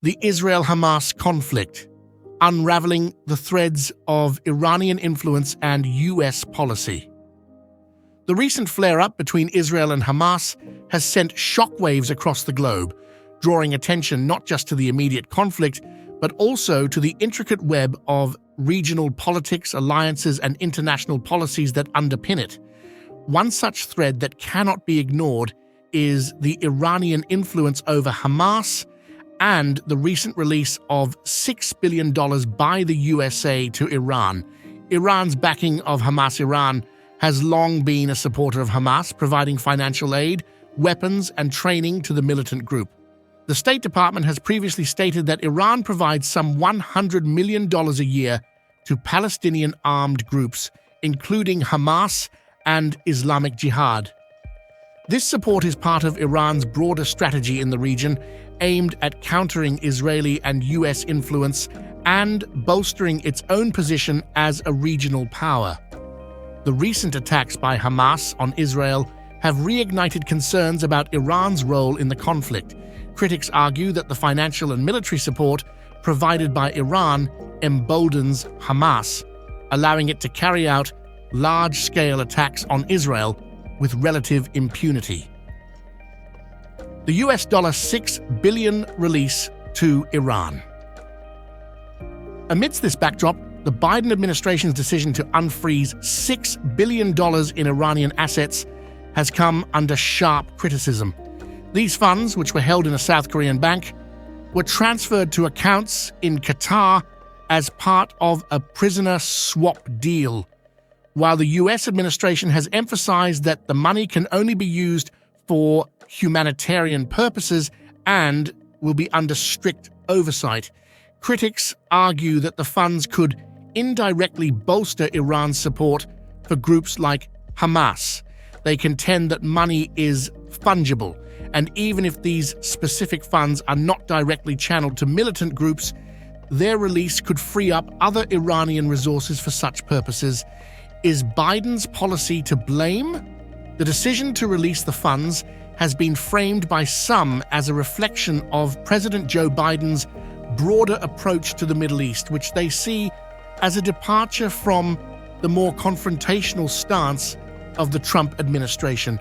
The Israel-Hamas conflict, unraveling the threads of Iranian influence and US policy. The recent flare-up between Israel and Hamas has sent shockwaves across the globe, drawing attention not just to the immediate conflict, but also to the intricate web of regional politics, alliances, and international policies that underpin it. One such thread that cannot be ignored is the Iranian influence over Hamas and the recent release of $6 billion by the USA to Iran. Iran's backing of Hamas Iran has long been a supporter of Hamas, providing financial aid, weapons, and training to the militant group. The State Department has previously stated that Iran provides some $100 million a year to Palestinian armed groups, including Hamas and Islamic Jihad. This support is part of Iran's broader strategy in the region, aimed at countering Israeli and US influence and bolstering its own position as a regional power. The recent attacks by Hamas on Israel have reignited concerns about Iran's role in the conflict. Critics argue that the financial and military support provided by Iran emboldens Hamas, allowing it to carry out large-scale attacks on Israel with relative impunity. The US $6 billion release to Iran. Amidst this backdrop, the Biden administration's decision to unfreeze $6 billion in Iranian assets has come under sharp criticism. These funds, which were held in a South Korean bank, were transferred to accounts in Qatar as part of a prisoner swap deal, while the US administration has emphasized that the money can only be used for humanitarian purposes and will be under strict oversight. Critics argue that the funds could indirectly bolster Iran's support for groups like Hamas. They contend that money is fungible, and even if these specific funds are not directly channeled to militant groups, their release could free up other Iranian resources for such purposes. Is Biden's policy to blame? The decision to release the funds has been framed by some as a reflection of President Joe Biden's broader approach to the Middle East, which they see as a departure from the more confrontational stance of the Trump administration.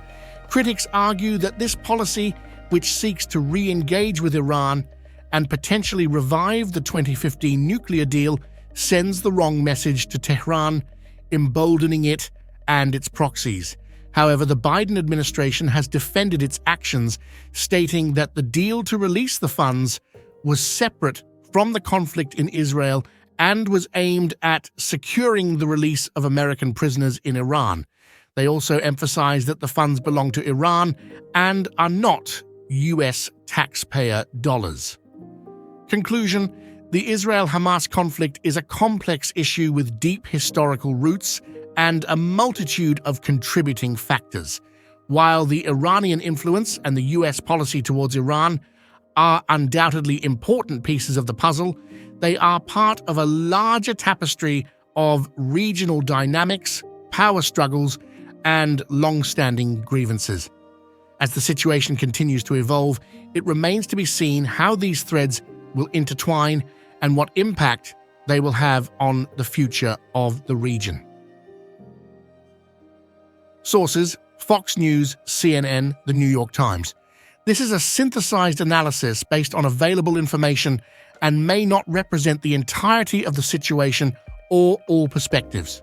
Critics argue that this policy, which seeks to re-engage with Iran and potentially revive the 2015 nuclear deal, sends the wrong message to Tehran, emboldening it and its proxies. However, the Biden administration has defended its actions, stating that the deal to release the funds was separate from the conflict in Israel and was aimed at securing the release of American prisoners in Iran. They also emphasized that the funds belong to Iran and are not US taxpayer dollars. Conclusion: the Israel-Hamas conflict is a complex issue with deep historical roots and a multitude of contributing factors. While the Iranian influence and the US policy towards Iran are undoubtedly important pieces of the puzzle, they are part of a larger tapestry of regional dynamics, power struggles, and long-standing grievances. As the situation continues to evolve, it remains to be seen how these threads will intertwine and what impact they will have on the future of the region. Sources: Fox News, CNN, The New York Times. This is a synthesized analysis based on available information and may not represent the entirety of the situation or all perspectives.